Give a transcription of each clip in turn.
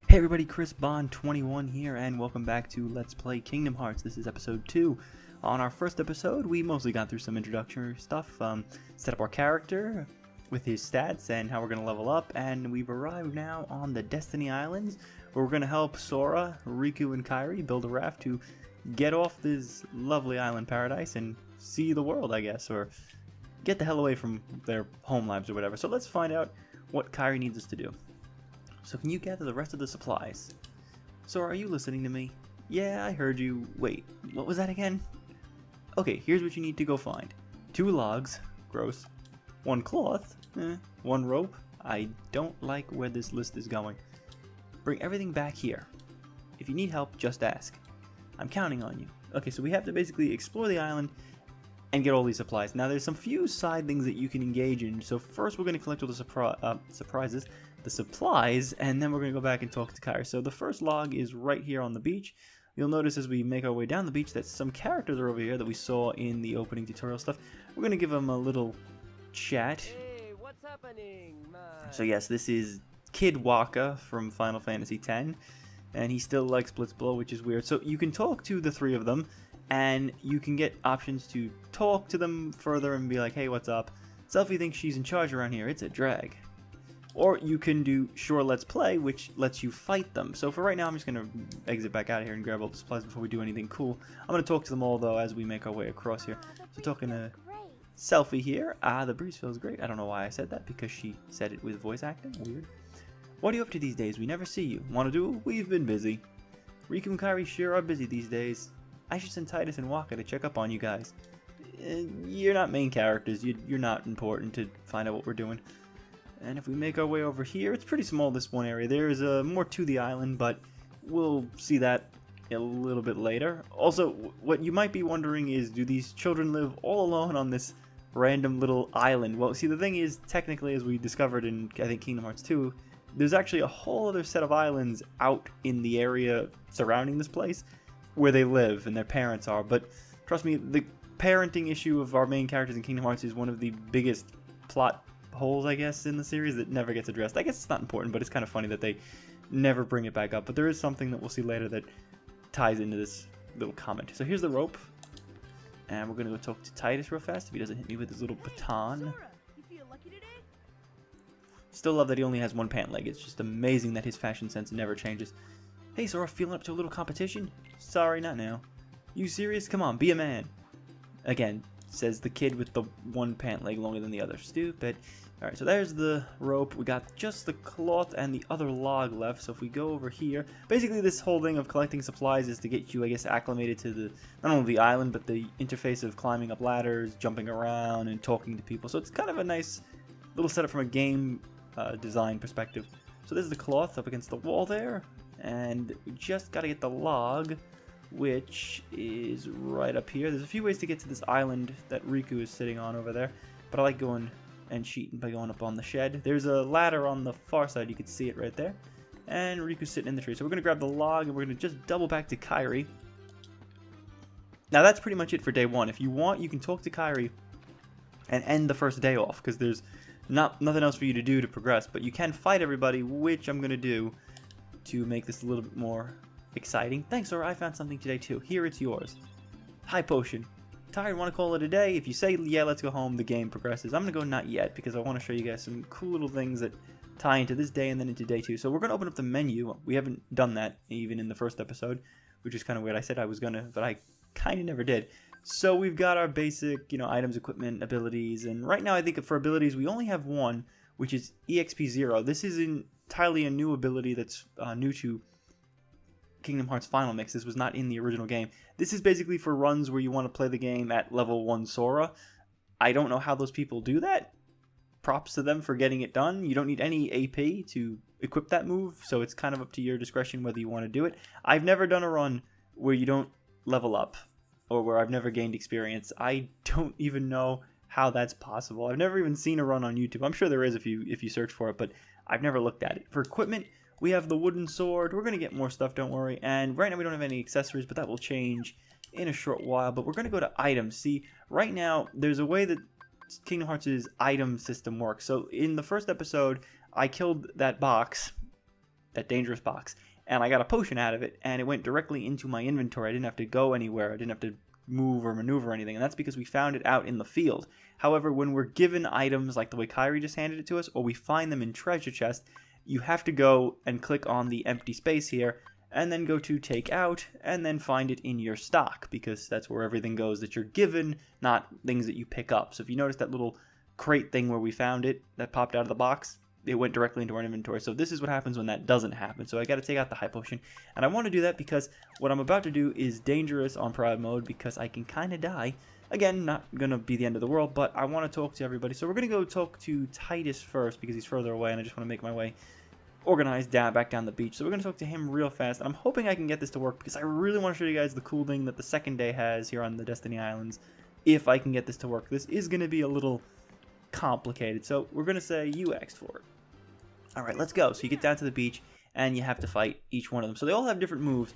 Hey everybody, Chris Bond 21 here, and welcome back to Let's Play Kingdom Hearts. This is episode 2. On our first episode, we mostly got through some introductory stuff, set up our character with his stats and how we're going to level up, and we've arrived now on the Destiny Islands, where we're going to help Sora, Riku, and Kairi build a raft to get off this lovely island paradise and see the world, I guess, or get the hell away from their home lives or whatever. So let's find out what Kairi needs us to do. So can you gather the rest of the supplies? Sora, are you listening to me? Yeah, I heard you. Wait, what was that again? Okay, here's what you need to go find. 2 logs, gross. 1 cloth, 1 rope. I don't like where this list is going. Bring everything back here. If you need help, just ask. I'm counting on you. Okay, so we have to basically explore the island and get all these supplies. Now there's some few side things that you can engage in. So first we're going to collect all the the supplies, and then we're going to go back and talk to Kairi. So the first log is right here on the beach. You'll notice as we make our way down the beach that some characters are over here that we saw in the opening tutorial stuff. We're going to give them a little chat. Hey, what's happening, man? So yes, this is Kid Waka from Final Fantasy X, and he still likes Blitzball, which is weird. So you can talk to the 3 of them, and you can get options to talk to them further and be like, hey, what's up? Selphie thinks she's in charge around here. It's a drag. Or you can do Sure Let's Play, which lets you fight them. So for right now, I'm just going to exit back out of here and grab all the supplies before we do anything cool. I'm going to talk to them all, though, as we make our way across here. So talking to Selphie here. The breeze feels great. I don't know why I said that, because she said it with voice acting. Weird. What are you up to these days? We never see you. Want to do? We've been busy. Riku and Kairi sure are busy these days. I should send Titus and Waka to check up on you guys. You're not main characters. You're not important to find out what we're doing. And if we make our way over here, it's pretty small, this one area. There's more to the island, but we'll see that a little bit later. Also, what you might be wondering is, do these children live all alone on this random little island? Well, see, the thing is, technically, as we discovered in, I think, Kingdom Hearts 2, there's actually a whole other set of islands out in the area surrounding this place where they live and their parents are. But trust me, the parenting issue of our main characters in Kingdom Hearts is one of the biggest plot holes, I guess, in the series that never gets addressed. I guess it's not important, but it's kind of funny that they never bring it back up. But there is something that we'll see later that ties into this little comment. So here's the rope, and we're gonna go talk to Titus real fast if he doesn't hit me with his little baton. Still love that he only has 1 pant leg. It's just amazing that his fashion sense never changes. Hey Sora, feeling up to a little competition? Sorry, not now. You serious? Come on, be a man. Again, says the kid with the 1 pant leg longer than the other. Stupid. Alright, so there's the rope. We got just the cloth and the other log left. So if we go over here, basically this whole thing of collecting supplies is to get you, I guess, acclimated to the not only the island, but the interface of climbing up ladders, jumping around, and talking to people. So it's kind of a nice little setup from a game design perspective. So there's the cloth up against the wall there, and we just got to get the log, which is right up here. There's a few ways to get to this island that Riku is sitting on over there, but I like going and cheating by going up on the shed. There's a ladder on the far side, you can see it right there, and Riku's sitting in the tree. So we're going to grab the log, and we're going to just double back to Kairi. Now that's pretty much it for day 1. If you want, you can talk to Kairi and end the first day off, because there's nothing else for you to do to progress, but you can fight everybody, which I'm going to do to make this a little bit more exciting. Thanks, Sora. I found something today too. Here, it's yours. High potion. Tired? Want to call it a day? If you say yeah, let's go home, the game progresses. I'm gonna go not yet, because I want to show you guys some cool little things that tie into this day and then into day 2. So we're gonna open up the menu. We haven't done that even in the first episode, which is kind of weird. I said I was gonna, but I kind of never did. So we've got our basic, items, equipment, abilities, and right now I think for abilities we only have 1, which is EXP 0. This is entirely a new ability that's new to Kingdom Hearts Final Mix. This was not in the original game. This is basically for runs where you want to play the game at level 1 Sora. I don't know how those people do that. Props to them for getting it done. You don't need any AP to equip that move, so it's kind of up to your discretion whether you want to do it. I've never done a run where you don't level up, or where I've never gained experience. I don't even know how that's possible. I've never even seen a run on YouTube. I'm sure there is if you search for it, but I've never looked at it. For equipment, we have the wooden sword. We're going to get more stuff, don't worry. And right now we don't have any accessories, but that will change in a short while. But we're going to go to items. See, right now there's a way that Kingdom Hearts' item system works. So in the first episode, I killed that box that dangerous box, and I got a potion out of it, and it went directly into my inventory. I didn't have to go anywhere. I didn't have to move or maneuver or anything, and that's because we found it out in the field. However, when we're given items like the way Kyrie just handed it to us, or we find them in treasure chest, you have to go and click on the empty space here, and then go to take out, and then find it in your stock, because that's where everything goes that you're given, not things that you pick up. So if you notice that little crate thing where we found it that popped out of the box, it went directly into our inventory. So this is what happens when that doesn't happen. So I got to take out the high potion, and I want to do that because what I'm about to do is dangerous on proud mode, because I can kind of die. Again, not going to be the end of the world, but I want to talk to everybody. So we're going to go talk to Titus first, because he's further away, and I just want to make my way organized back down the beach. So we're going to talk to him real fast, and I'm hoping I can get this to work, because I really want to show you guys the cool thing that the second day has here on the Destiny Islands, if I can get this to work. This is going to be a little complicated, so we're going to say you asked for it. Alright, let's go. So you get down to the beach, and you have to fight each one of them. So they all have different moves.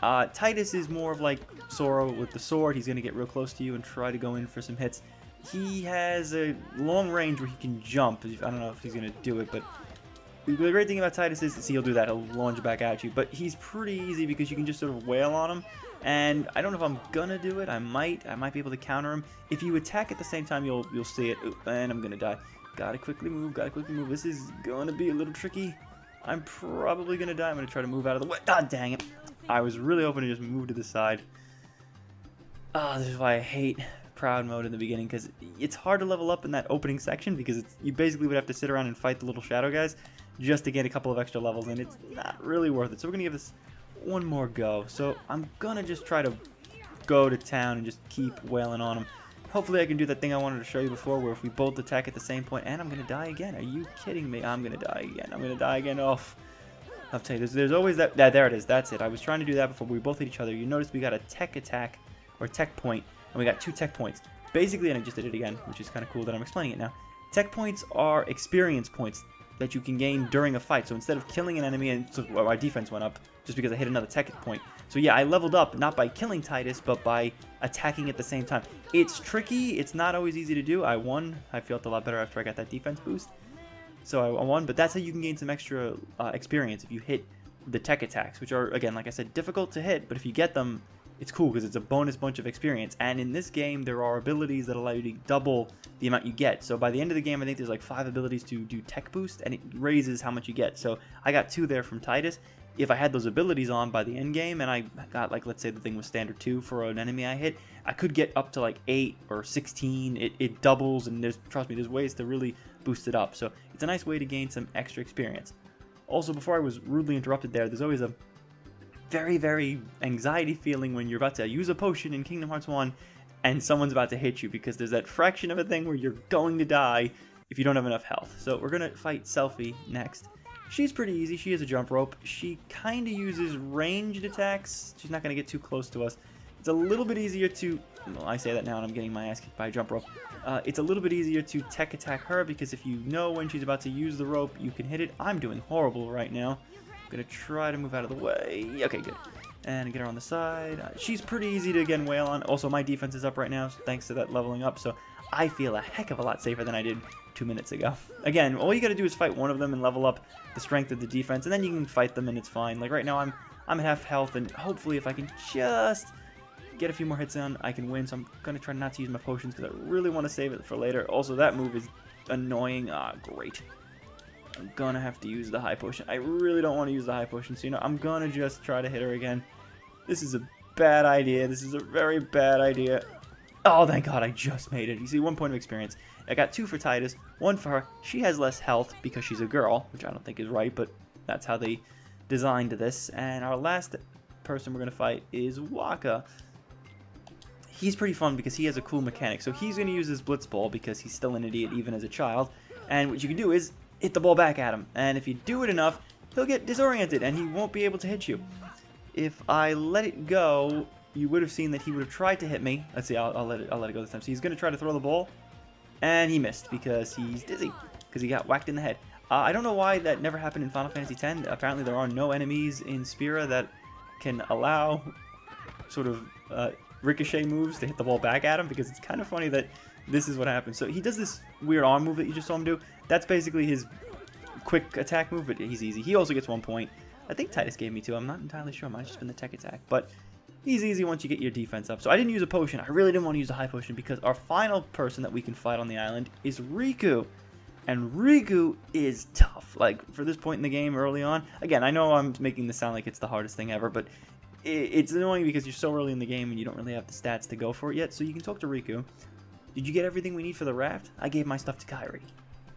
Titus is more of like Sora with the sword. He's going to get real close to you and try to go in for some hits. He has a long range where he can jump. I don't know if he's going to do it, but the great thing about Titus is, see, he'll do that. He'll launch back at you. But he's pretty easy because you can just sort of wail on him. And I don't know if I'm going to do it. I might be able to counter him. If you attack at the same time, you'll see it. Ooh, and I'm going to die. Gotta quickly move, This is going to be a little tricky. I'm probably going to die. I'm going to try to move out of the way. God dang it. I was really hoping to just move to the side. This is why I hate proud mode in the beginning, because it's hard to level up in that opening section, because you basically would have to sit around and fight the little shadow guys just to get a couple of extra levels, and it's not really worth it. So we're going to give this one more go. So I'm going to just try to go to town and just keep wailing on them. Hopefully I can do that thing I wanted to show you before, where if we both attack at the same point, and I'm going to die again. Are you kidding me? I'm going to die again. I'm going to die again. Oh, I'll tell you, there's always that. There it is. That's it. I was trying to do that before we both hit each other. You notice we got a tech attack, or tech point, and we got 2 tech points. Basically, and I just did it again, which is kind of cool that I'm explaining it now. Tech points are experience points that you can gain during a fight. So instead of killing an enemy, and so my defense went up just because I hit another tech point. So yeah, I leveled up not by killing Titus, but by attacking at the same time. It's tricky. It's not always easy to do. I won. I felt a lot better after I got that defense boost. So I won, but that's how you can gain some extra experience if you hit the tech attacks, which are, again, like I said, difficult to hit, but if you get them, it's cool because it's a bonus bunch of experience. And in this game, there are abilities that allow you to double the amount you get. So by the end of the game, I think there's like 5 abilities to do tech boost, and it raises how much you get. So I got 2 there from Titus. If I had those abilities on by the end game, and I got, like, let's say the thing was standard 2 for an enemy I hit, I could get up to like 8 or 16. It doubles, and trust me, there's ways to really boost it up. So it's a nice way to gain some extra experience. Also, before I was rudely interrupted there's always a very, very anxiety feeling when you're about to use a potion in Kingdom Hearts 1 and someone's about to hit you, because there's that fraction of a thing where you're going to die if you don't have enough health. So we're going to fight Selphie next. She's pretty easy. She has a jump rope. She kind of uses ranged attacks. She's not going to get too close to us. It's a little bit easier to... Well, I say that now and I'm getting my ass kicked by a jump rope. It's a little bit easier to tech attack her, because if you know when she's about to use the rope, you can hit it. I'm doing horrible right now. I'm going to try to move out of the way. Okay, good. And get her on the side. She's pretty easy to, again, wail on. Also, my defense is up right now, thanks to that leveling up. So I feel a heck of a lot safer than I did 2 minutes ago. Again, all you got to do is fight one of them and level up the strength of the defense, and then you can fight them and it's fine. Like right now, I'm at half health, and hopefully if I can just get a few more hits on, I can win. So I'm going to try not to use my potions because I really want to save it for later. Also, that move is annoying. Great. I'm going to have to use the high potion. I really don't want to use the high potion, so, I'm going to just try to hit her again. This is a bad idea. This is a very bad idea. Oh, thank God, I just made it. You see, 1 point of experience. I got 2 for Titus, 1 for her. She has less health because she's a girl, which I don't think is right, but that's how they designed this. And our last person we're going to fight is Waka. He's pretty fun because he has a cool mechanic. So he's going to use his Blitz Ball because he's still an idiot even as a child. And what you can do is hit the ball back at him. And if you do it enough, he'll get disoriented and he won't be able to hit you. If I let it go, you would have seen that he would have tried to hit me. Let's see, I'll let it go this time. So he's going to try to throw the ball. And he missed because he's dizzy. Because he got whacked in the head. I don't know why that never happened in Final Fantasy X. Apparently there are no enemies in Spira that can allow sort of ricochet moves to hit the ball back at him, because it's kind of funny that this is what happens. So he does this weird arm move that you just saw him do. That's basically his quick attack move, but he's easy. He also gets 1 point. I think Titus gave me 2. I'm not entirely sure. It might have just been the tech attack. But he's easy once you get your defense up. So I didn't use a potion. I really didn't want to use a high potion because our final person that we can fight on the island is Riku. And Riku is tough. Like, for this point in the game early on. Again, I know I'm making this sound like it's the hardest thing ever, but it's annoying because you're so early in the game and you don't really have the stats to go for it yet. So you can talk to Riku. Did you get everything we need for the raft? I gave my stuff to Kairi.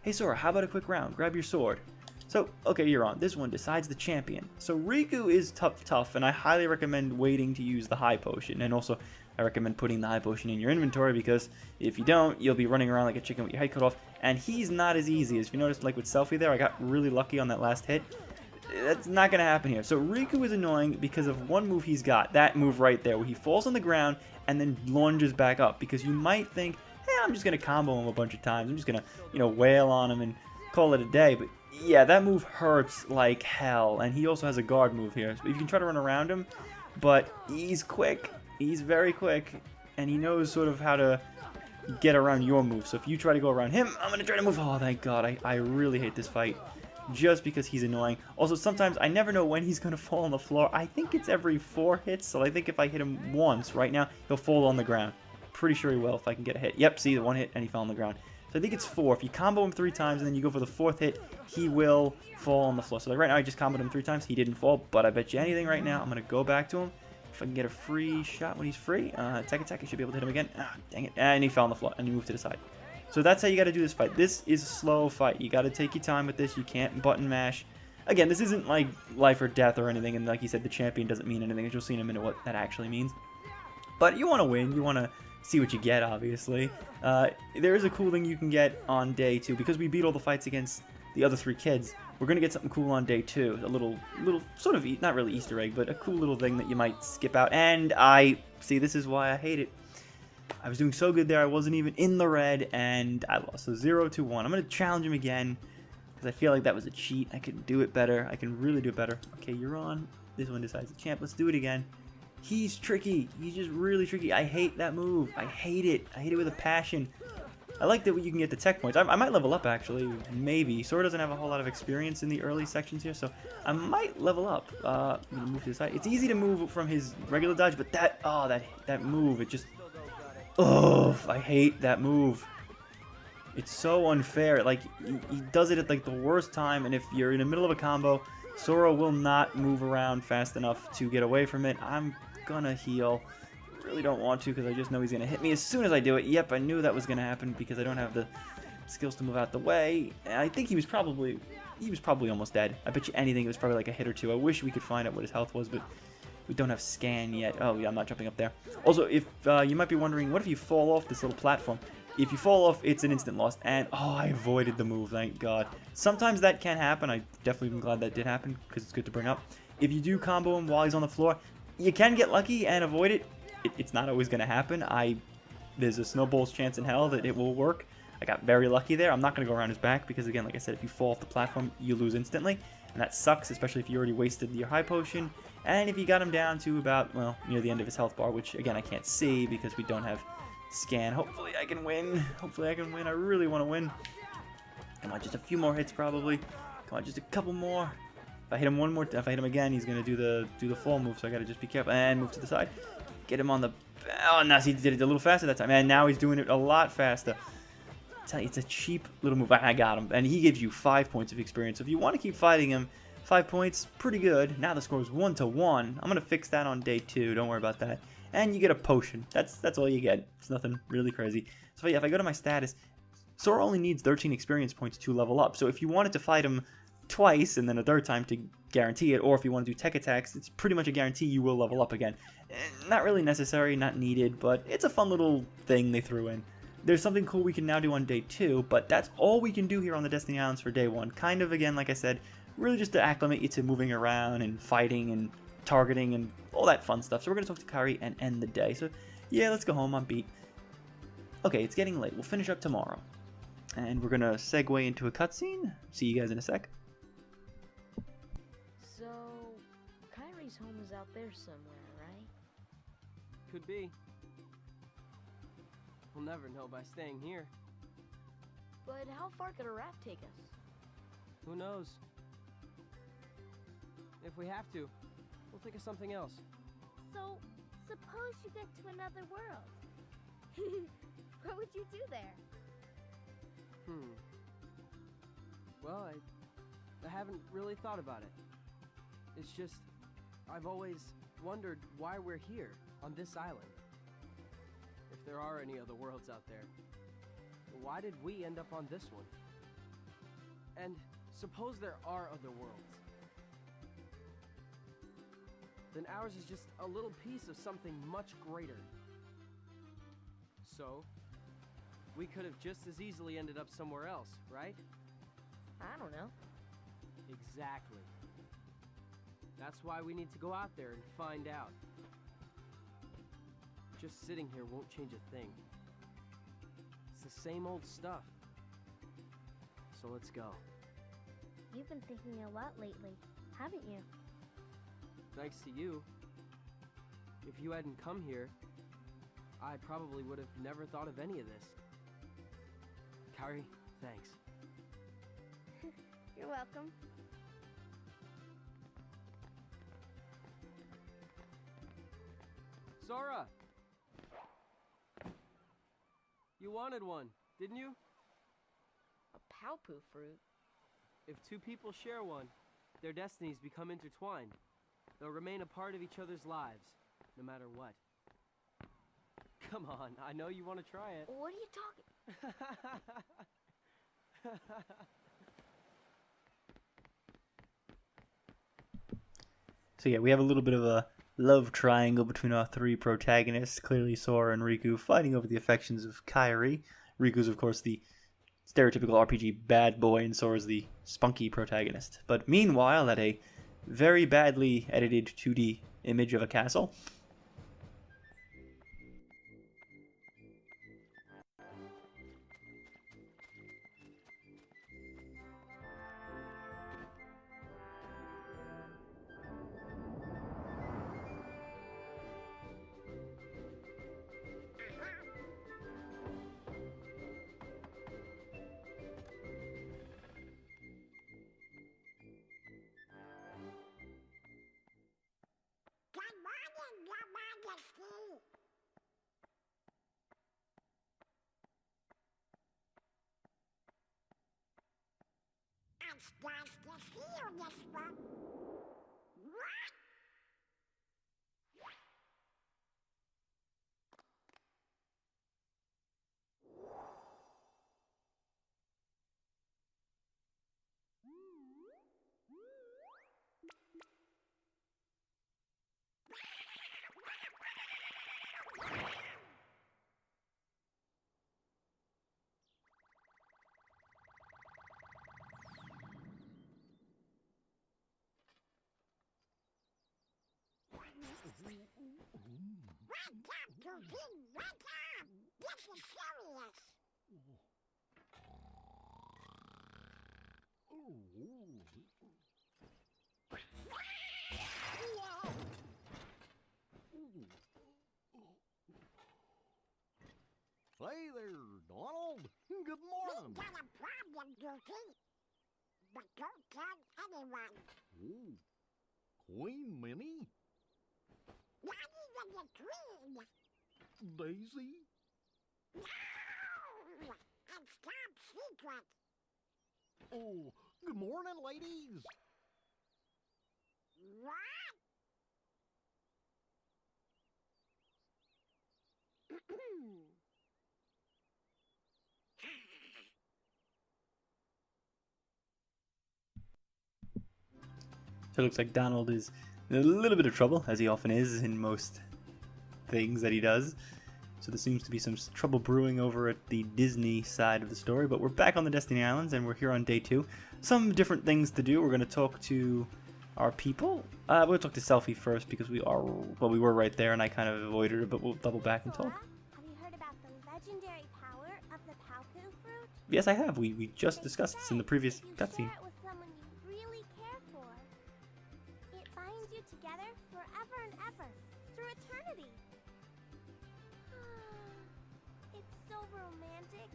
Hey Sora, how about a quick round? Grab your sword. So, okay, you're on. This one decides the champion. So Riku is tough, and I highly recommend waiting to use the high potion. And also, I recommend putting the high potion in your inventory because if you don't, you'll be running around like a chicken with your head cut off. And he's not as easy. As you noticed, like with Selfie there, I got really lucky on that last hit. That's not going to happen here. So Riku is annoying because of one move he's got. That move right there where he falls on the ground and then lunges back up. Because you might think, hey, I'm just going to combo him a bunch of times. I'm just going to, wail on him and call it a day. But yeah, that move hurts like hell. And he also has a guard move here. So you can try to run around him. But he's quick. He's very quick. And he knows sort of how to get around your move. So if you try to go around him, I'm going to try to move. Oh, thank God. I really hate this fight. Just because he's annoying. Also, sometimes I never know when he's going to fall on the floor. I think it's every 4 hits, so I think if I hit him once right now, he'll fall on the ground. Pretty sure he will if I can get a hit. Yep, see, the 1 hit, and he fell on the ground. So I think it's 4. If you combo him 3 times, and then you go for the 4th hit, he will fall on the floor. So like right now, I just comboed him 3 times. He didn't fall, but I bet you anything right now, I'm going to go back to him. If I can get a free shot when he's free. Tech attack, I should be able to hit him again. Ah, dang it. And he fell on the floor, and he moved to the side. So that's how you got to do this fight. This is a slow fight. You got to take your time with this. You can't button mash. Again, this isn't like life or death or anything, and like you said, the champion doesn't mean anything, as you'll see in a minute what that actually means. But you want to win. You want to see what you get, obviously. There is a cool thing you can get on day 2. Because we beat all the fights against the other 3 kids, we're going to get something cool on day 2. A little sort of, not really Easter egg, but a cool little thing that you might skip out. And see, this is why I hate it. I was doing so good there, I wasn't even in the red, and I lost. So 0-1. I'm going to challenge him again, because I feel like that was a cheat. I can do it better. I can really do it better. Okay, you're on. This one decides the champ. Let's do it again. He's tricky. He's just really tricky. I hate that move. I hate it. I hate it with a passion. I like that you can get the tech points. I might level up, actually. Maybe. Sora doesn't have a whole lot of experience in the early sections here, so I might level up. I'm going to move to the side. It's easy to move from his regular dodge, but that move, it just... Oh, I hate that move. It's so unfair. Like, he does it at like the worst time, and if you're in the middle of a combo, Sora will not move around fast enough to get away from it. I'm gonna heal. Really don't want to because I just know he's gonna hit me as soon as I do it. Yep, I knew that was gonna happen because I don't have the skills to move out the way. And I think he was probably almost dead. I bet you anything it was probably like a hit or 2. I wish we could find out what his health was, but we don't have scan yet. Oh, yeah, I'm not jumping up there. Also, if you might be wondering, what if you fall off this little platform? If you fall off, it's an instant loss. And, oh, I avoided the move, thank God. Sometimes that can happen. I definitely am glad that did happen, because it's good to bring up. If you do combo him while he's on the floor, you can get lucky and avoid it. It's not always going to happen. There's a snowball's chance in hell that it will work. I got very lucky there. I'm not going to go around his back, because, again, like I said, if you fall off the platform, you lose instantly. And that sucks, especially if you already wasted your high potion. And if you got him down to about, well, near the end of his health bar, which, again, I can't see because we don't have scan. Hopefully I can win. Hopefully I can win. I really want to win. Come on, just a few more hits probably. Come on, just a couple more. If I hit him one more, if I hit him again, he's going to do the fall move, so I got to just be careful. And move to the side. Get him on the... Oh, no, he did it a little faster that time. And now he's doing it a lot faster. I tell you, it's a cheap little move. I got him. And he gives you 5 points of experience. So if you want to keep fighting him, 5 points, pretty good. Now the score is 1-1. I'm going to fix that on day 2. Don't worry about that. And you get a potion. That's all you get. It's nothing really crazy. So yeah, if I go to my status, Sora only needs 13 experience points to level up. So if you wanted to fight him twice and then a third time to guarantee it, or if you want to do tech attacks, it's pretty much a guarantee you will level up again. Not really necessary, not needed, but it's a fun little thing they threw in. There's something cool we can now do on day 2, but that's all we can do here on the Destiny Islands for day 1. Kind of, again, like I said, really just to acclimate you to moving around and fighting and targeting and all that fun stuff. So we're going to talk to Kairi and end the day. So yeah, let's go home. I'm beat. Okay, it's getting late. We'll finish up tomorrow. And we're going to segue into a cutscene. See you guys in a sec. So, Kairi's home is out there somewhere, right? Could be. We'll never know by staying here. But how far could a raft take us? Who knows? If we have to, we'll think of something else. So, suppose you get to another world. What would you do there? Well, I haven't really thought about it. It's just, I've always wondered why we're here on this island. If there are any other worlds out there, why did we end up on this one? And suppose there are other worlds. Then ours is just a little piece of something much greater. So, we could have just as easily ended up somewhere else, right? I don't know. Exactly. That's why we need to go out there and find out. Just sitting here won't change a thing. It's the same old stuff. So let's go. You've been thinking a lot lately, haven't you? Thanks to you. If you hadn't come here, I probably would have never thought of any of this. Kairi, thanks. You're welcome. Sora! You wanted one, didn't you? A Palpu fruit? If two people share one, their destinies become intertwined. They'll remain a part of each other's lives, no matter what. Come on, I know you want to try it. What are you talking? So yeah, we have a little bit of a love triangle between our three protagonists. Clearly Sora and Riku fighting over the affections of Kairi. Riku's, of course, the stereotypical RPG bad boy, and Sora's the spunky protagonist. But meanwhile, at a very badly edited 2D image of a castle, It's nice to see you, this one. What? Wake up, Poopy! Wake up! This is serious! Hey there, Donald. Good We morning. got a problem, Goofy. But don't tell anyone. Oh, Queen Minnie? Not even the Queen. Daisy? No! It's top secret. Oh, good morning, ladies. What? so it looks like Donald is in a little bit of trouble, as he often is in most things that he does. So there seems to be some trouble brewing over at the Disney side of the story, but we're back on the Destiny Islands, and we're here on day 2. Some different things to do. We're going to talk to our people. We'll talk to Selfie first, because we were right there, and I kind of avoided her, but we'll double back and talk. Sora, have you heard about the legendary power of the Palpu fruit? Yes, I have. We just They discussed this say in the previous if you cutscene. share it with someone you really care for, it binds you together forever and ever, through eternity. It's so romantic.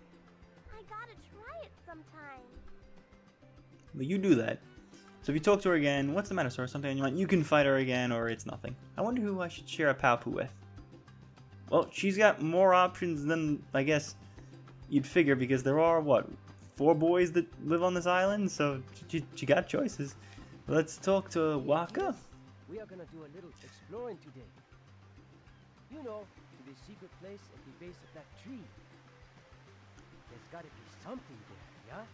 I gotta try it sometime. You do that. So if you talk to her again, what's the matter, Sora? Something on your mind? You can fight her again, or it's nothing. I wonder who I should share a Paopu with. Well, she's got more options than, I guess, you'd figure, because there are, what, 4 boys that live on this island? So she got choices. Let's talk to Waka. We are gonna do a little exploring today. You know, to the secret place at the base of that tree. There's gotta be something there, yeah?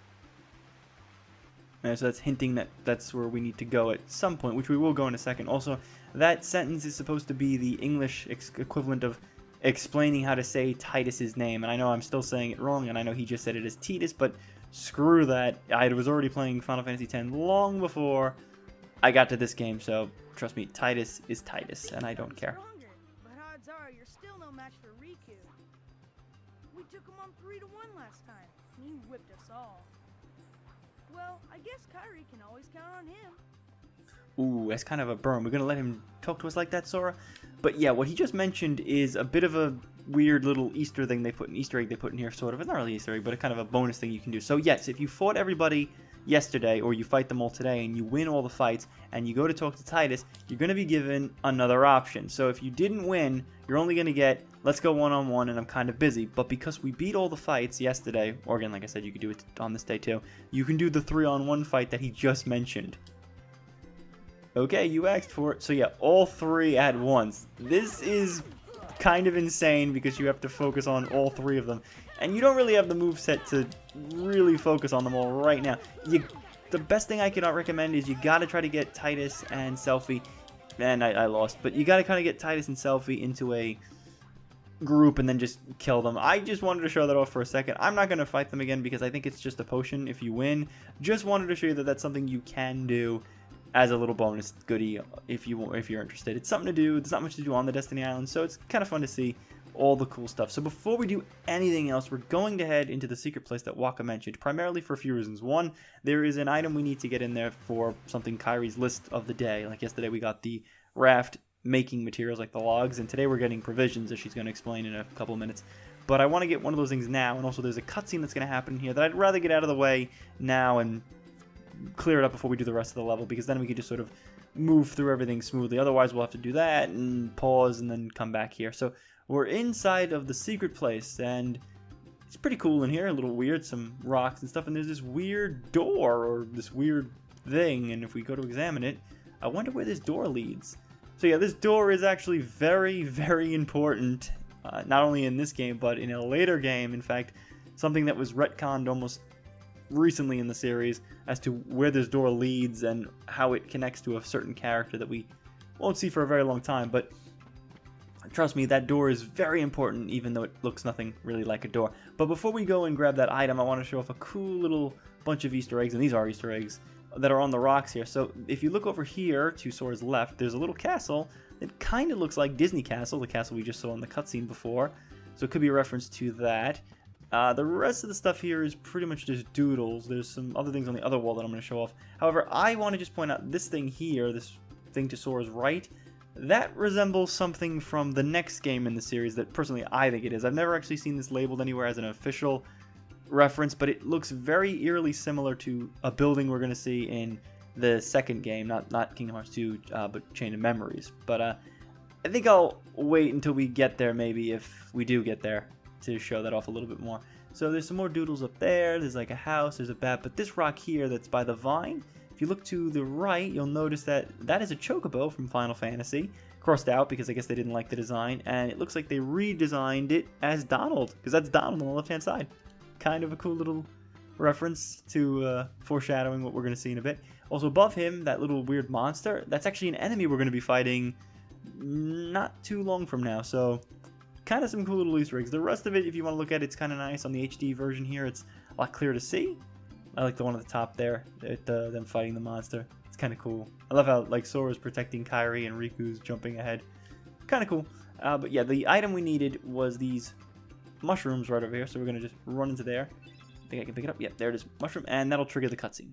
And so that's hinting that that's where we need to go at some point, which we will go in a second. Also, that sentence is supposed to be the English equivalent of explaining how to say Titus's name. And I know I'm still saying it wrong, and I know he just said it as Titus, but screw that. I was already playing Final Fantasy X long before I got to this game, so trust me, Titus is Titus, and I don't care. Stronger, but odds are you're still no match for Riku. We took him on 3-1 last time. He whipped us all. Well, I guess Kairi can always count on him. Ooh, that's kind of a burn. We're going to let him talk to us like that, Sora? But yeah, what he just mentioned is a bit of a weird little Easter egg they put in here, sort of. It's not really Easter egg, but a kind of a bonus thing you can do. So yes, if you fought everybody yesterday, or you fight them all today, and you win all the fights, and you go to talk to Titus, you're going to be given another option. So if you didn't win, you're only going to get, let's go one-on-one, and I'm kind of busy. But because we beat all the fights yesterday, or again, like I said, you could do it on this day too, you can do the 3-on-1 fight that he just mentioned. Okay, you asked for it. So yeah, all 3 at once. This is kind of insane because you have to focus on all 3 of them. And you don't really have the moveset to really focus on them all right now. The best thing I could recommend is you gotta try to get Titus and Selphie, and I lost, but you gotta kind of get Titus and Selphie into a group and then just kill them. I just wanted to show that off for a second. I'm not gonna fight them again because I think it's just a potion if you win. Just wanted to show you that that's something you can do as a little bonus goodie if you're interested. It's something to do. There's not much to do on the Destiny Island, so it's kind of fun to see all the cool stuff. So before we do anything else, we're going to head into the secret place that Waka mentioned, primarily for a few reasons. One, there is an item we need to get in there for something Kairi's list of the day. Like yesterday we got the raft making materials like the logs, and today we're getting provisions, as she's going to explain in a couple of minutes. But I want to get one of those things now, and also there's a cutscene that's going to happen here that I'd rather get out of the way now and clear it up before we do the rest of the level, because then we can just sort of move through everything smoothly. Otherwise we'll have to do that and pause and then come back here. So we're inside of the secret place, and it's pretty cool in here, a little weird, some rocks and stuff, and there's this weird door, or this weird thing, and if we go to examine it, I wonder where this door leads. So yeah, this door is actually very, very important, not only in this game, but in a later game. In fact, something that was retconned almost recently in the series as to where this door leads and how it connects to a certain character that we won't see for a very long time, but trust me, that door is very important, even though it looks nothing really like a door. But before we go and grab that item, I want to show off a cool little bunch of Easter eggs, and these are Easter eggs, that are on the rocks here. So if you look over here to Sora's left, there's a little castle that kind of looks like Disney Castle, the castle we just saw in the cutscene before. So it could be a reference to that. The rest of the stuff here is pretty much just doodles. There's some other things on the other wall that I'm going to show off. However, I want to just point out this thing here, this thing to Sora's right, that resembles something from the next game in the series that personally I think it is. I've never actually seen this labeled anywhere as an official reference, but it looks very eerily similar to a building we're going to see in the second game, not Kingdom Hearts 2, but Chain of Memories. But I think I'll wait until we get there, maybe, if we do get there, to show that off a little bit more. So there's some more doodles up there, there's like a house, there's a bat, but this rock here that's by the vine, if you look to the right, you'll notice that that is a chocobo from Final Fantasy, crossed out because I guess they didn't like the design, and it looks like they redesigned it as Donald, because that's Donald on the left-hand side. Kind of a cool little reference to foreshadowing what we're going to see in a bit. Also above him, that little weird monster, that's actually an enemy we're going to be fighting not too long from now, so kind of some cool little Easter eggs. The rest of it, if you want to look at it, it's kind of nice. On the HD version here, it's a lot clearer to see. I like the one at the top there, them fighting the monster. It's kind of cool. I love how like Sora's protecting Kairi and Riku's jumping ahead. Kind of cool. But yeah, the item we needed was these mushrooms right over here, so we're going to just run into there. I think I can pick it up. Yep, there it is. Mushroom, and that'll trigger the cutscene.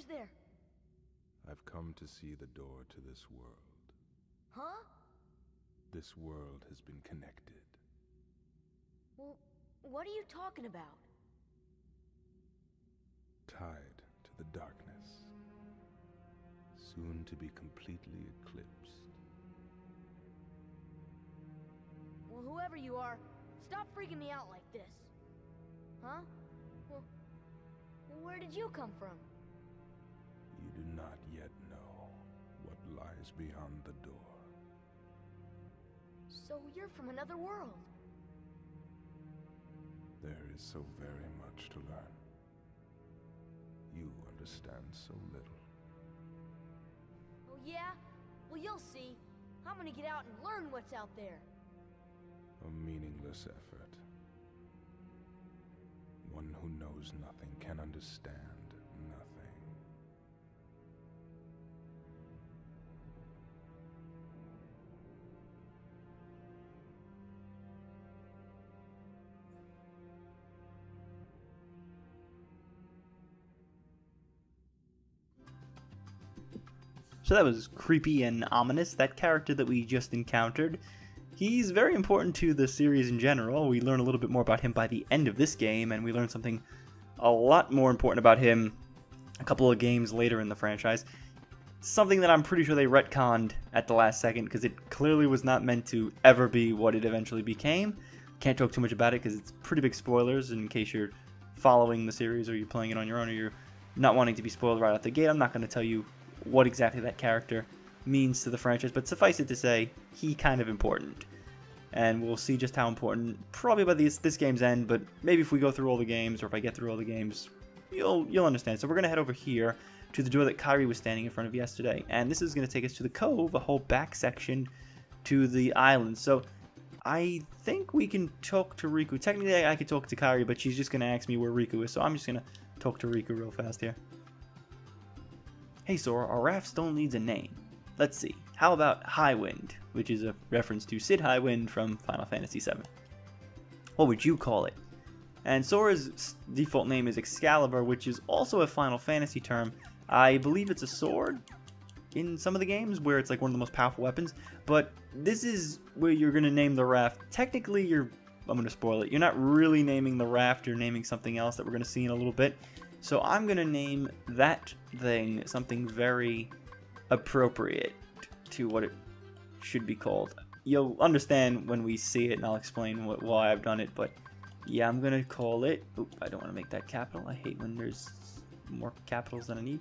Who's there? I've come to see the door to this world. Huh? This world has been connected. Well, what are you talking about? Tied to the darkness. Soon to be completely eclipsed. Well, whoever you are, stop freaking me out like this. Huh? Well, where did you come from? You do not yet know what lies beyond the door. So you're from another world. There is so very much to learn. You understand so little. Oh yeah? Well, you'll see. I'm gonna get out and learn what's out there. A meaningless effort. One who knows nothing can understand nothing. So that was creepy and ominous. That character that we just encountered, he's very important to the series in general. We learn a little bit more about him by the end of this game, and we learn something a lot more important about him a couple of games later in the franchise. Something that I'm pretty sure they retconned at the last second, because it clearly was not meant to ever be what it eventually became. Can't talk too much about it because it's pretty big spoilers in case you're following the series or you're playing it on your own or you're not wanting to be spoiled right out the gate. I'm not going to tell you what exactly that character means to the franchise, but suffice it to say, he kind of important. And we'll see just how important probably by this game's end, but maybe if we go through all the games, or if I get through all the games, you'll understand. So we're going to head over here to the door that Kairi was standing in front of yesterday, and this is going to take us to the cove, a whole back section to the island. So I think we can talk to Riku. Technically I could talk to Kairi, but she's just going to ask me where Riku is, so I'm just going to talk to Riku real fast here. Hey Sora, our raft still needs a name. Let's see, how about Highwind, which is a reference to Sid Highwind from Final Fantasy VII. What would you call it? And Sora's default name is Excalibur, which is also a Final Fantasy term. I believe it's a sword in some of the games where it's like one of the most powerful weapons, but this is where you're going to name the raft. Technically, I'm going to spoil it, you're not really naming the raft, you're naming something else that we're going to see in a little bit. So I'm going to name that thing something very appropriate to what it should be called. You'll understand when we see it, and I'll explain why I've done it, but yeah, I'm going to call it... Oop, I don't want to make that capital. I hate when there's more capitals than I need.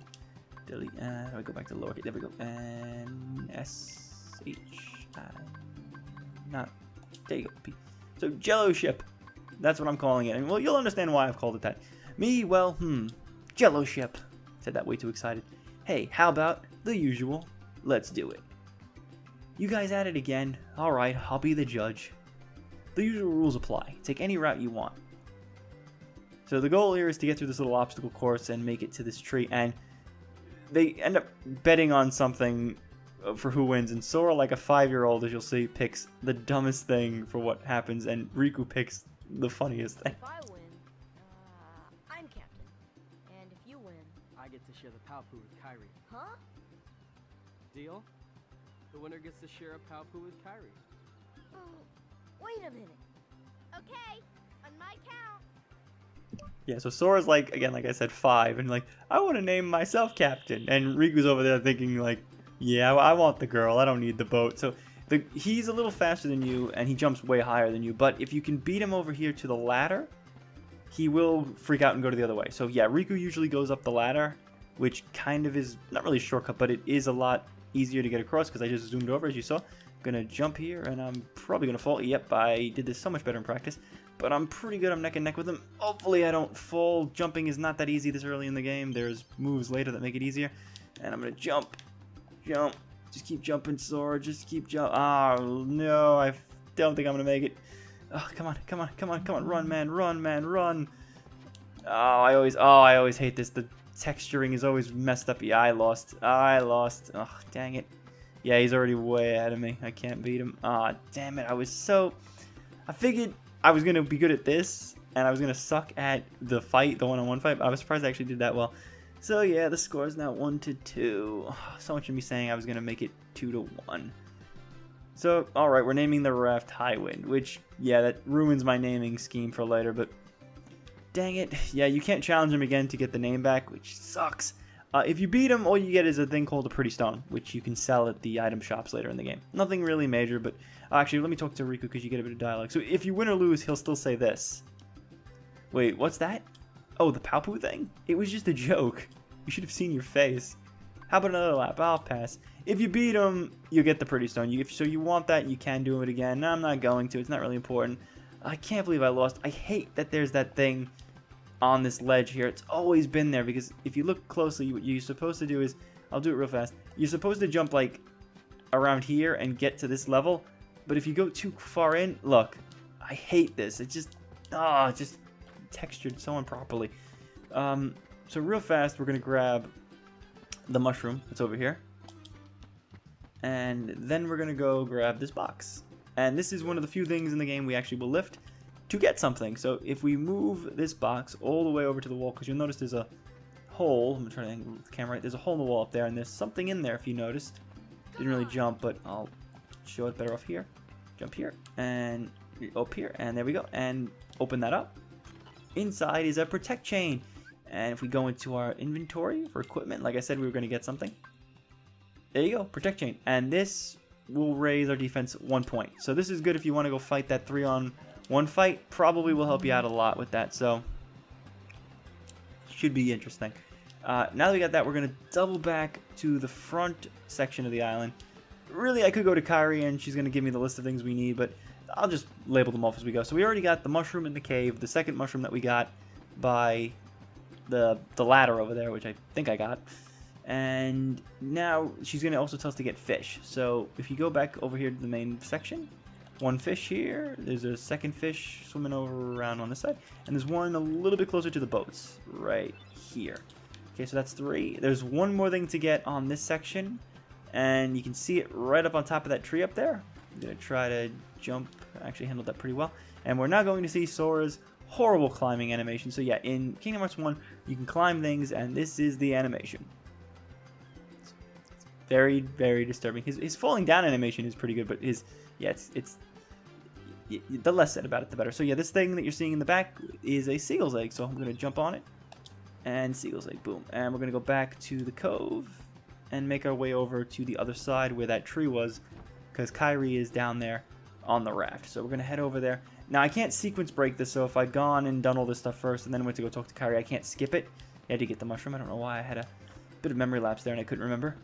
Delete. How do I go back to lowercase? There we go. And S-H-I... Not... There you go. So, Jello Ship. That's what I'm calling it. And, well, you'll understand why I've called it that. Me, well, Jello Ship. Said that way too excited. Hey, how about the usual? Let's do it. You guys at it again. Alright, I'll be the judge. The usual rules apply. Take any route you want. So the goal here is to get through this little obstacle course and make it to this tree. And they end up betting on something for who wins. And Sora, like a 5-year-old, as you'll see, picks the dumbest thing for what happens. And Riku picks the funniest thing. If I win, I'm captain. And if you win... I get to share the Palpu with Kairi. Huh? Deal? The winner gets to share a Palpu with Kairi. Oh, wait a minute. Okay, on my count. Yeah, so Sora's like, again, like I said, 5. And like, I want to name myself captain. And Riku's over there thinking like, yeah, I want the girl. I don't need the boat. So he's a little faster than you, and he jumps way higher than you. But if you can beat him over here to the ladder, he will freak out and go to the other way. So yeah, Riku usually goes up the ladder, which kind of is not really a shortcut, but it is a lot easier to get across because I just zoomed over, as you saw. I'm gonna jump here, and I'm probably gonna fall. Yep, I did this so much better in practice, but I'm pretty good. I'm neck and neck with him. Hopefully I don't fall. Jumping is not that easy this early in the game. There's moves later that make it easier, and I'm gonna jump. Just keep jumping, Sora. Just keep jumping. Oh no, I don't think I'm gonna make it. Oh, come on, run, man, run. Oh, I always hate this. The texturing is always messed up. Yeah, I lost. Oh, dang it. Yeah, he's already way ahead of me. I can't beat him. Ah, damn it. I figured I was gonna be good at this, and I was gonna suck at the fight, the one-on-one fight. I was surprised I actually did that well. So yeah, the score is now 1-2. Someone should be saying I was gonna make it 2-1. So alright, we're naming the raft Highwind, which, yeah, that ruins my naming scheme for later, but dang it. Yeah, you can't challenge him again to get the name back, which sucks. If you beat him, all you get is a thing called a Pretty Stone, which you can sell at the item shops later in the game. Nothing really major, but actually, let me talk to Riku because you get a bit of dialogue. So if you win or lose, he'll still say this. Wait, what's that? Oh, the Paopu thing? It was just a joke. You should have seen your face. How about another lap? I'll pass. If you beat him, you get the Pretty Stone. So you want that, you can do it again. No, I'm not going to. It's not really important. I can't believe I lost. I hate that there's that thing on this ledge here. It's always been there because if you look closely, what you're supposed to do is, I'll do it real fast. You're supposed to jump like around here and get to this level, but if you go too far in, look, I hate this. It just textured so improperly. So real fast, we're gonna grab the mushroom that's over here, and then we're gonna go grab this box. And this is one of the few things in the game we actually will lift to get something. So if we move this box all the way over to the wall, because you'll notice there's a hole. I'm trying to angle the camera right. There's a hole in the wall up there, and there's something in there if you noticed. Didn't really jump, but I'll show it better off here. Jump here, and up here, and there we go. And open that up. Inside is a protect chain. And if we go into our inventory for equipment, like I said, we were going to get something. There you go, protect chain. And this will raise our defense 1 point. So this is good if you want to go fight that 3-on-1 fight. Probably will help you out a lot with that. So should be interesting. Now that we got that, we're going to double back to the front section of the island. Really, I could go to Kairi and she's going to give me the list of things we need, but I'll just label them off as we go. So we already got the mushroom in the cave, the second mushroom that we got by the ladder over there, which I think I got. And now she's going to also tell us to get fish. So if you go back over here to the main section, one fish here, there's a second fish swimming over around on this side, and there's one a little bit closer to the boats right here. Okay, so that's 3. There's one more thing to get on this section, and you can see it right up on top of that tree up there. I'm going to try to jump. I actually handled that pretty well. And we're now going to see Sora's horrible climbing animation. So yeah, in Kingdom Hearts 1, you can climb things, and this is the animation. It's very, very disturbing. His falling down animation is pretty good, but the less said about it, the better. So yeah, this thing that you're seeing in the back is a seagull's egg. So I'm going to jump on it, and seagull's egg, boom. And we're going to go back to the cove and make our way over to the other side where that tree was, because Kairi is down there on the raft. So we're going to head over there. Now, I can't sequence break this, so if I'd gone and done all this stuff first and then went to go talk to Kairi, I can't skip it. I had to get the mushroom. I don't know why. I had a bit of memory lapse there and I couldn't remember.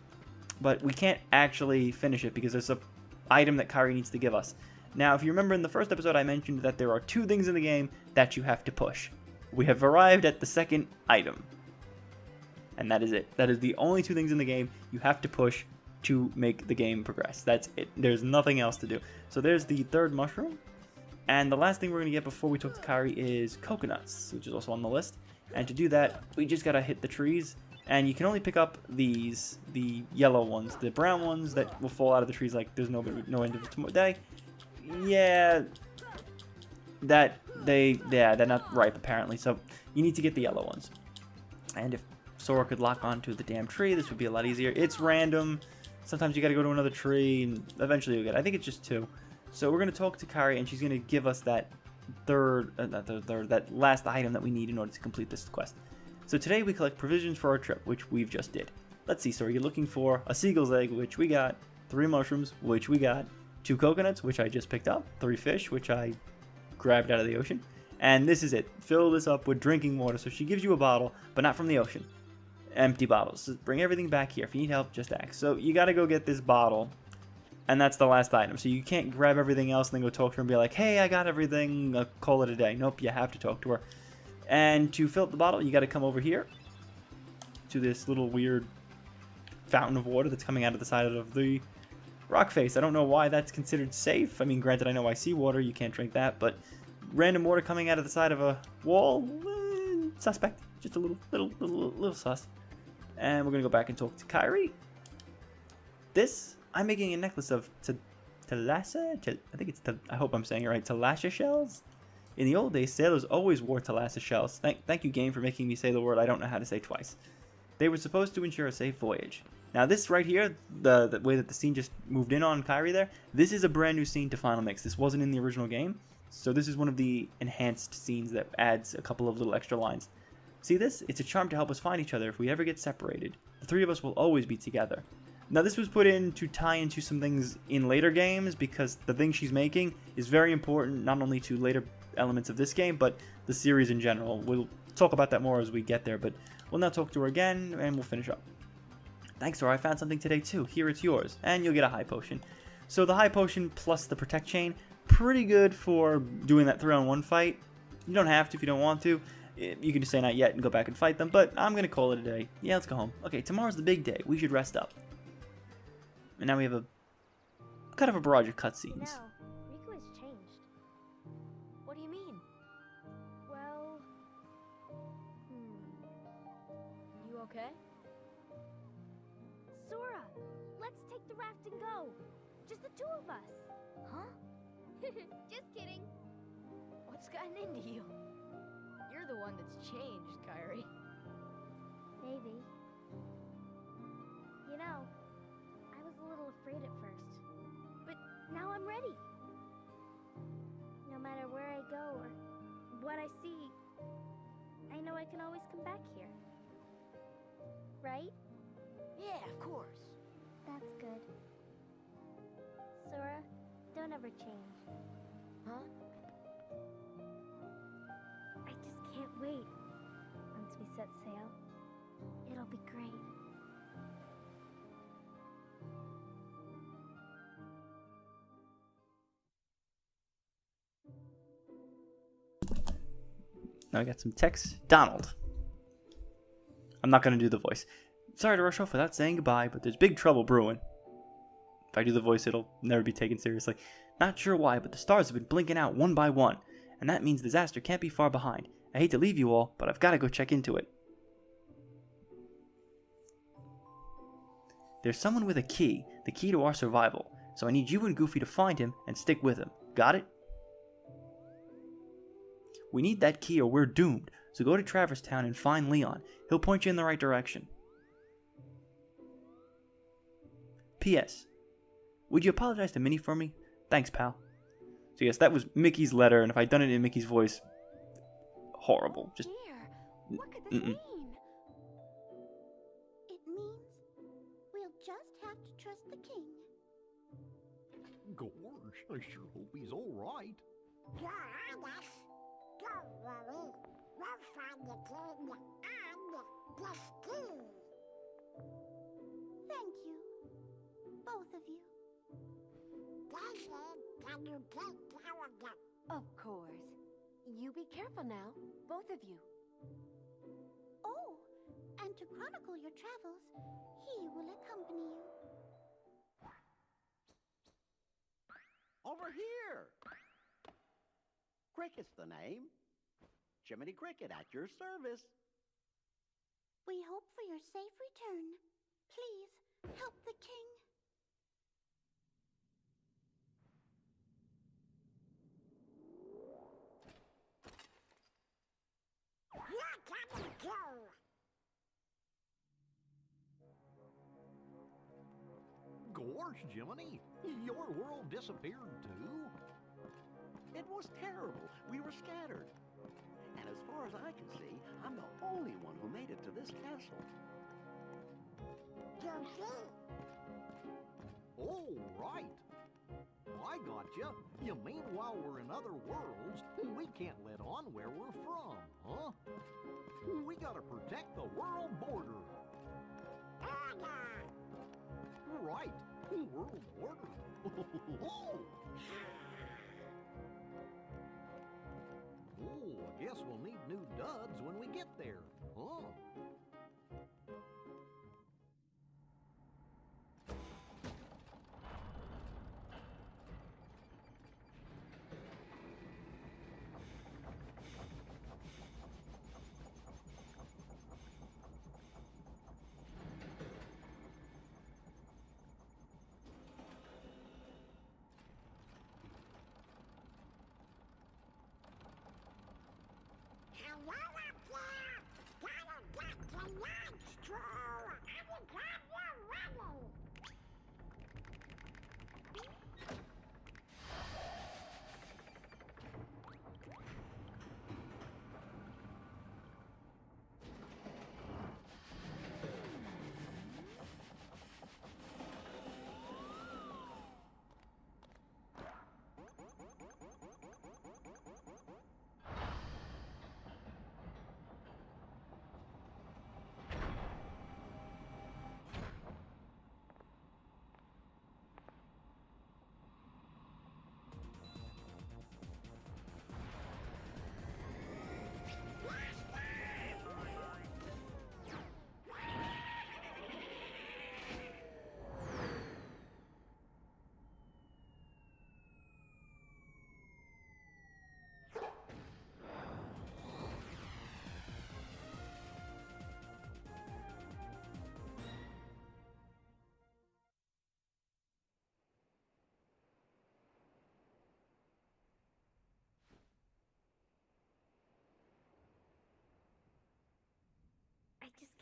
But we can't actually finish it because there's an item that Kairi needs to give us. Now, if you remember in the first episode, I mentioned that there are 2 things in the game that you have to push. We have arrived at the second item. And that is it. That is the only 2 things in the game you have to push to make the game progress. That's it. There's nothing else to do. So there's the 3rd mushroom. And the last thing we're going to get before we talk to Kairi is coconuts, which is also on the list. And to do that, we just got to hit the trees. And you can only pick up these, the yellow ones. The brown ones that will fall out of the trees like there's no end of tomorrow day. Yeah, they're not ripe apparently. So you need to get the yellow ones. And if Sora could lock onto the damn tree, this would be a lot easier. It's random. Sometimes you got to go to another tree, and eventually you'll get it. I think it's just 2. So we're going to talk to Kairi, and she's going to give us that that last item that we need in order to complete this quest. So today we collect provisions for our trip, which we've just did. Let's see, so you're looking for a seagull's egg, which we got, 3 mushrooms, which we got, 2 coconuts, which I just picked up, 3 fish, which I grabbed out of the ocean, and this is it. Fill this up with drinking water. So she gives you a bottle, but not from the ocean. Empty bottles. So bring everything back here. If you need help, just ask. So you got to go get this bottle, and that's the last item. So you can't grab everything else and then go talk to her and be like, hey, I got everything, call it a day. Nope, you have to talk to her. And to fill up the bottle, you got to come over here to this little weird fountain of water that's coming out of the side of the rock face. I don't know why that's considered safe. I mean, granted, I know I see water, you can't drink that, but random water coming out of the side of a wall, suspect. Just a little sus. And we're gonna go back and talk to Kairi. I'm making a necklace of Thalassa. I hope I'm saying it right. Thalassa shells. In the old days, sailors always wore Thalassa shells. Thank you, game, for making me say the word I don't know how to say twice. They were supposed to ensure a safe voyage. Now this right here, the way that the scene just moved in on Kyrie there, this is a brand new scene to Final Mix. This wasn't in the original game, so this is one of the enhanced scenes that adds a couple of little extra lines. See this? It's a charm to help us find each other if we ever get separated. The three of us will always be together. Now this was put in to tie into some things in later games because the thing she's making is very important not only to later elements of this game, but the series in general. We'll talk about that more as we get there, but we'll now talk to her again and we'll finish up. Thanks, Sora. I found something today too. Here, it's yours. And you'll get a high potion. So the high potion plus the protect chain, pretty good for doing that 3-on-1 fight. You don't have to if you don't want to. You can just say not yet and go back and fight them, but I'm going to call it a day. Yeah, let's go home. Okay, tomorrow's the big day. We should rest up. And now we have a kind of a barrage of cutscenes. Riku has changed. What do you mean? Well, You okay? Sora, let's take the raft and go. Just the two of us. Huh? Just kidding. What's gotten into you? You're the one that's changed, Kyrie. Maybe. You know, I was a little afraid at first, but now I'm ready. No matter where I go or what I see, I know I can always come back here. Right? Yeah, of course. That's good. Sora, don't ever change. Huh? I just can't wait. Once we set sail, it'll be great. Now I got some text. Donald. I'm not going to do the voice. Sorry to rush off without saying goodbye, but there's big trouble brewing. If I do the voice, it'll never be taken seriously. Not sure why, but the stars have been blinking out one by one, and that means disaster can't be far behind. I hate to leave you all, but I've got to go check into it. There's someone with a key, the key to our survival, so I need you and Goofy to find him and stick with him. Got it? We need that key or we're doomed, so go to Traverse Town and find Leon. He'll point you in the right direction. P.S. Would you apologize to Minnie for me? Thanks, pal. So yes, that was Mickey's letter, and if I'd done it in Mickey's voice, horrible. Just Dear, what could this mean? It means we'll just have to trust the king. Gosh, I sure hope he's all right. You're on us. Don't worry. We'll find the king and this key. Thank you. Both of you. Daisy, can you take care of them? Of course. You be careful now, both of you. Oh, and to chronicle your travels, he will accompany you. Over here! Cricket's the name. Jiminy Cricket at your service. We hope for your safe return. Please, help the king. You're coming too. Gosh, Jiminy, your world disappeared too? It was terrible. We were scattered. And as far as I can see, I'm the only one who made it to this castle. Goofy, Oh, right. I gotcha. You mean while we're in other worlds, we can't let on where we're from, huh? We gotta protect the world border. order. Right. World border. Oh, I guess we'll need new duds when we get there, huh?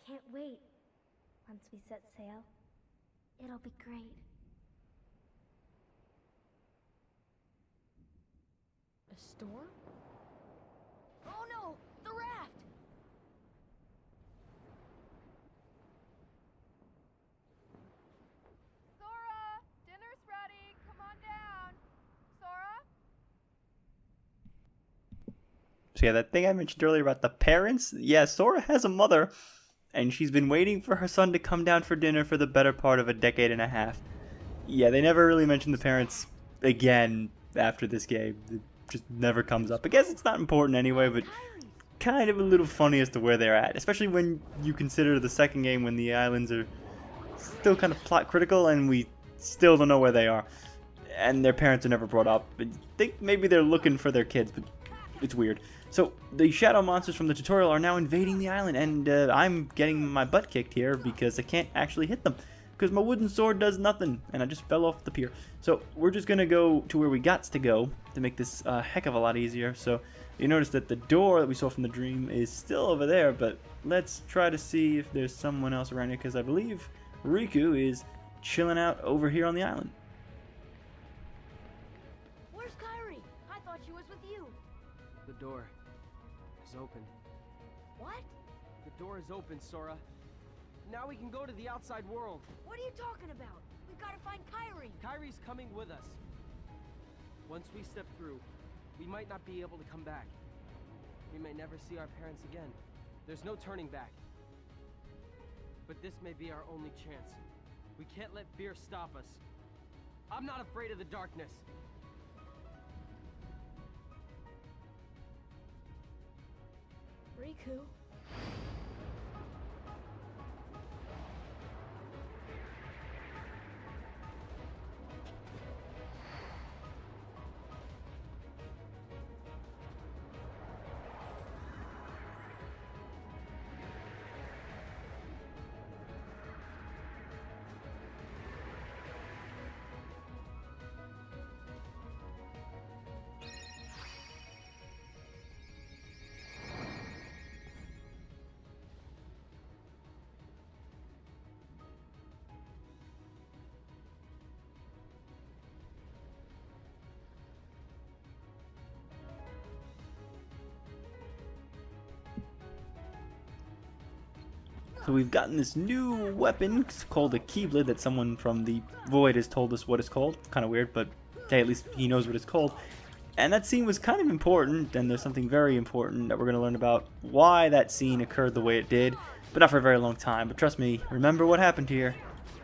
can't wait. Once we set sail, it'll be great. A storm? Oh no! The raft! Sora! Dinner's ready! Come on down! Sora? So yeah, that thing I mentioned earlier about the parents, yeah, Sora has a mother, and she's been waiting for her son to come down for dinner for the better part of a decade and a half. Yeah, they never really mention the parents again after this game. It just never comes up. I guess it's not important anyway, but kind of a little funny as to where they're at, especially when you consider the second game when the islands are still kind of plot critical and we still don't know where they are. And their parents are never brought up. I think maybe they're looking for their kids, but it's weird. So the shadow monsters from the tutorial are now invading the island, and I'm getting my butt kicked here because I can't actually hit them because my wooden sword does nothing, and I just fell off the pier. So we're just gonna go to where we got to go to make this a heck of a lot easier. So you notice that the door that we saw from the dream is still over there, but let's try to see if there's someone else around here because I believe Riku is chilling out over here on the island. Where's Kairi? I thought she was with you. The door is open. What? The door is open, Sora. Now we can go to the outside world. What are you talking about? We've got to find Kairi. Kairi's coming with us. Once we step through, we might not be able to come back. We may never see our parents again. There's no turning back. But this may be our only chance. We can't let fear stop us. I'm not afraid of the darkness. Riku? So we've gotten this new weapon. It's called a Keyblade that someone from the Void has told us what it's called. Kind of weird, but hey, at least he knows what it's called. And that scene was kind of important, and there's something very important that we're going to learn about why that scene occurred the way it did, but not for a very long time. But trust me, remember what happened here.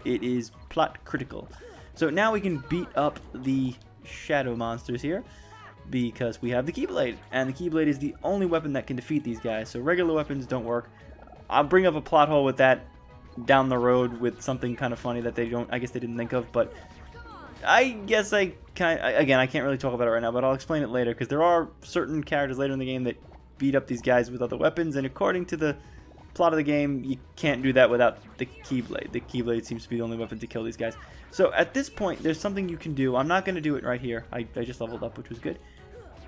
It is plot critical. So now we can beat up the shadow monsters here because we have the Keyblade, and the Keyblade is the only weapon that can defeat these guys. So regular weapons don't work. I'll bring up a plot hole with that down the road with something kind of funny that I guess they didn't think of, but I guess again, I can't really talk about it right now, but I'll explain it later, because there are certain characters later in the game that beat up these guys with other weapons, and according to the plot of the game, you can't do that without the Keyblade. The Keyblade seems to be the only weapon to kill these guys. So at this point, there's something you can do. I'm not going to do it right here. I just leveled up, which was good.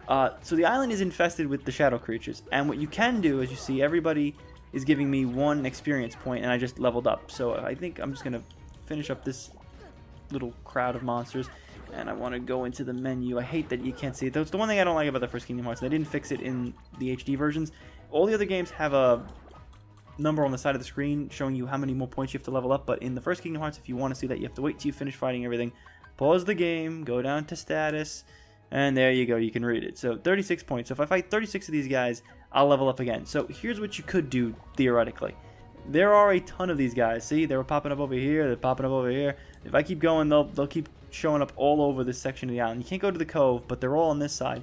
So the island is infested with the shadow creatures, and what you can do, as you see, everybody is giving me 1 experience point, and I just leveled up. So I think I'm just going to finish up this little crowd of monsters, and I want to go into the menu. I hate that you can't see it. That's the one thing I don't like about the first Kingdom Hearts. They didn't fix it in the HD versions. All the other games have a number on the side of the screen showing you how many more points you have to level up, but in the first Kingdom Hearts, if you want to see that, you have to wait till you finish fighting everything, pause the game, go down to status, and there you go, you can read it. So 36 points. So if I fight 36 of these guys, I'll level up again. So here's what you could do, theoretically. There are a ton of these guys. See, they were popping up over here, they're popping up over here. If I keep going, they'll keep showing up all over this section of the island. You can't go to the cove, but they're all on this side.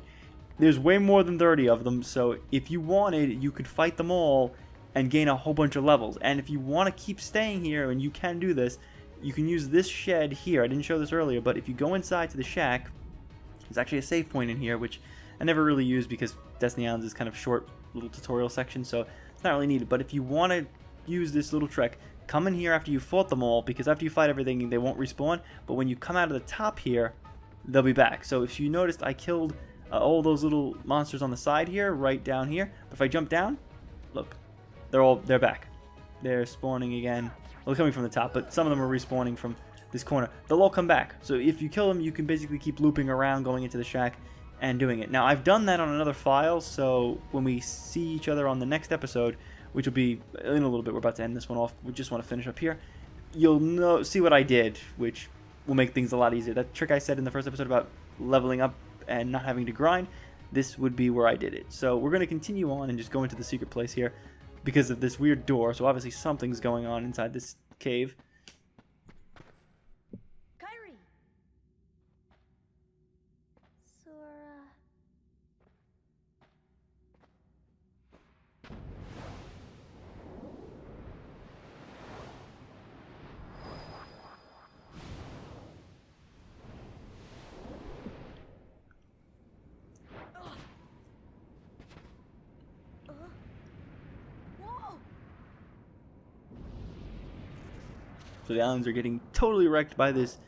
There's way more than 30 of them, so if you wanted, you could fight them all and gain a whole bunch of levels. And if you want to keep staying here, and you can do this, you can use this shed here. I didn't show this earlier, but if you go inside to the shack, there's actually a save point in here, which I never really use because Destiny Islands is kind of short little tutorial section, so it's not really needed. But if you want to use this little trick, come in here after you fought them all, because after you fight everything, they won't respawn, but when you come out of the top here, they'll be back. So if you noticed, I killed all those little monsters on the side here, right down here, but if I jump down, look, they're back. They're spawning again. Well, coming from the top, but some of them are respawning from this corner. They'll all come back. So if you kill them, you can basically keep looping around, going into the shack, and doing it. Now, I've done that on another file, so when we see each other on the next episode, which will be in a little bit, we're about to end this one off, we just want to finish up here, you'll see what I did, which will make things a lot easier. That trick I said in the first episode about leveling up and not having to grind, this would be where I did it. So we're going to continue on and just go into the secret place here because of this weird door, so obviously something's going on inside this cave. Kyrie! Sora. Whoa! So the islands are getting totally wrecked by this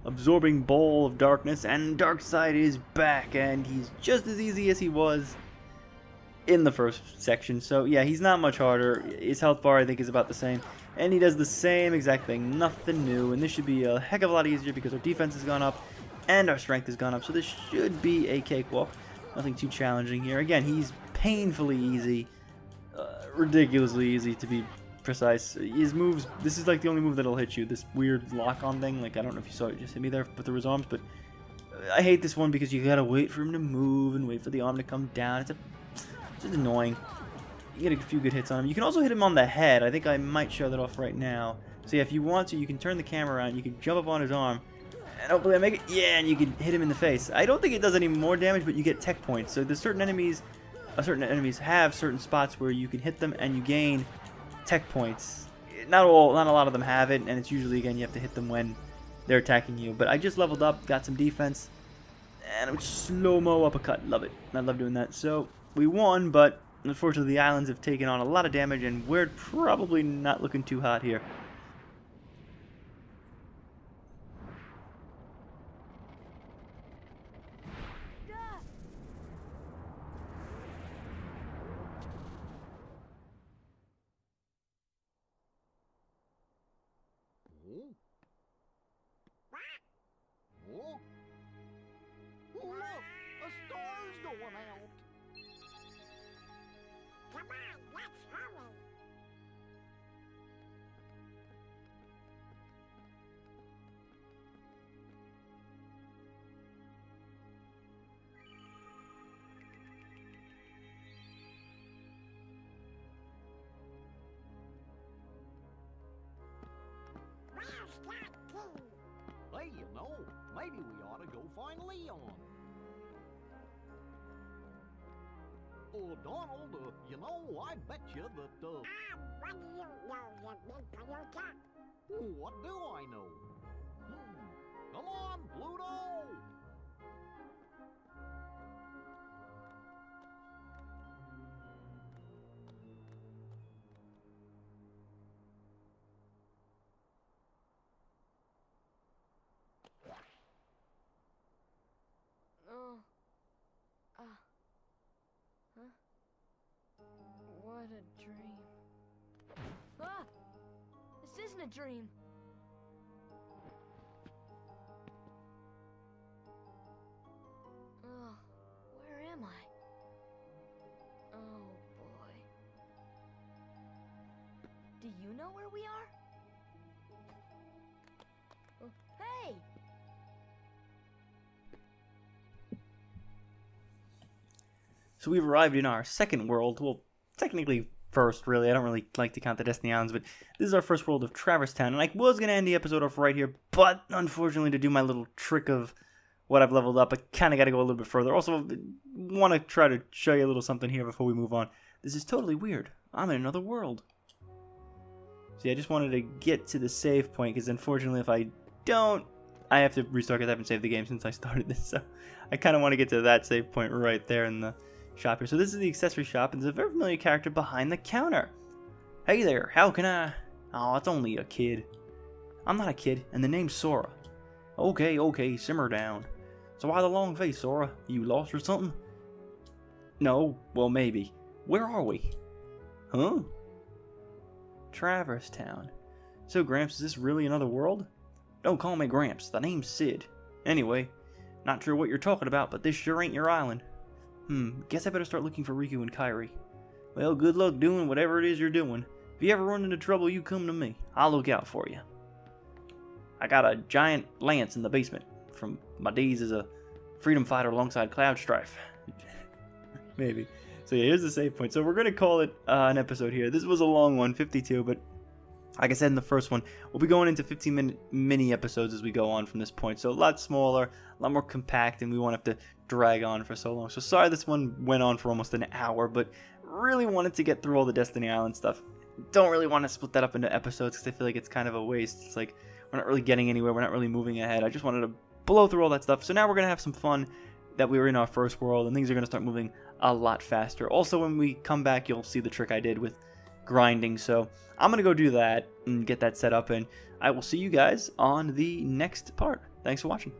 absorbing bowl of darkness, and Darkseid is back, and he's just as easy as he was in the first section. So yeah, he's not much harder. His health bar, I think, is about the same, and he does the same exact thing, nothing new, and this should be a heck of a lot easier because our defense has gone up and our strength has gone up, so this should be a cakewalk. Nothing too challenging here. Again, he's painfully easy, ridiculously easy to be precise. His moves, this is like the only move that'll hit you, this weird lock-on thing. Like, I don't know if you saw it just hit me there with the arms, but I hate this one because you gotta wait for him to move and wait for the arm to come down. It's just annoying. You get a few good hits on him. You can also hit him on the head. I think I might show that off right now. So yeah, if you want to, you can turn the camera around, you can jump up on his arm, and hopefully I make it. Yeah, and you can hit him in the face. I don't think it does any more damage, but you get tech points. So there's certain enemies have certain spots where you can hit them and you gain tech points. Not a lot of them have it, and it's usually, again, you have to hit them when they're attacking you. But I just leveled up, got some defense, and a slow-mo uppercut. Love it. I love doing that. So we won, but unfortunately the islands have taken on a lot of damage, and we're probably not looking too hot here. Oh? Look! A star's going out! Come on, let's hurry. Where's that key? Hey, you know, maybe we ought to go find Leon. Oh, Donald, you know, I bet you that, What do you know, you big Toyota? what do I know? Come on, Pluto! Huh? What a dream. Ah! This isn't a dream. Ugh, where am I? Oh boy. Do you know where we are? Oh, hey! So we've arrived in our second world. Well, technically first, really. I don't really like to count the Destiny Islands, but this is our first world of Traverse Town. And I was going to end the episode off right here, but unfortunately to do my little trick of what I've leveled up, I kind of got to go a little bit further. Also, want to try to show you a little something here before we move on. This is totally weird. I'm in another world. See, I just wanted to get to the save point, because unfortunately if I don't, I have to restart because I haven't saved the game since I started this. So I kind of want to get to that save point right there in the shop here. So this is the accessory shop, and there's a very familiar character behind the counter. Hey there, how can I? Oh, it's only a kid. I'm not a kid, and the name's Sora. Okay, simmer down. So why the long face, Sora? You lost or something? No, well maybe. Where are we? Huh? Traverse Town. So, Gramps, is this really another world? Don't call me Gramps. The name's Sid. Anyway, not sure what you're talking about, but this sure ain't your island. Guess I better start looking for Riku and Kairi. Well, good luck doing whatever it is you're doing. If you ever run into trouble, you come to me. I'll look out for you. I got a giant lance in the basement from my days as a freedom fighter alongside Cloud Strife. Maybe. So yeah, here's the save point. So we're going to call it an episode here. This was a long one, 52, but like I said in the first one, we'll be going into 15-minute mini episodes as we go on from this point. So a lot smaller, a lot more compact, and we won't have to drag on for so long. So sorry this one went on for almost an hour, but really wanted to get through all the Destiny Island stuff. Don't really want to split that up into episodes because I feel like it's kind of a waste. It's like we're not really getting anywhere. We're not really moving ahead. I just wanted to blow through all that stuff. So now we're going to have some fun that we were in our first world, and things are going to start moving a lot faster. Also, when we come back, you'll see the trick I did with grinding. So I'm going to go do that and get that set up, and I will see you guys on the next part. Thanks for watching.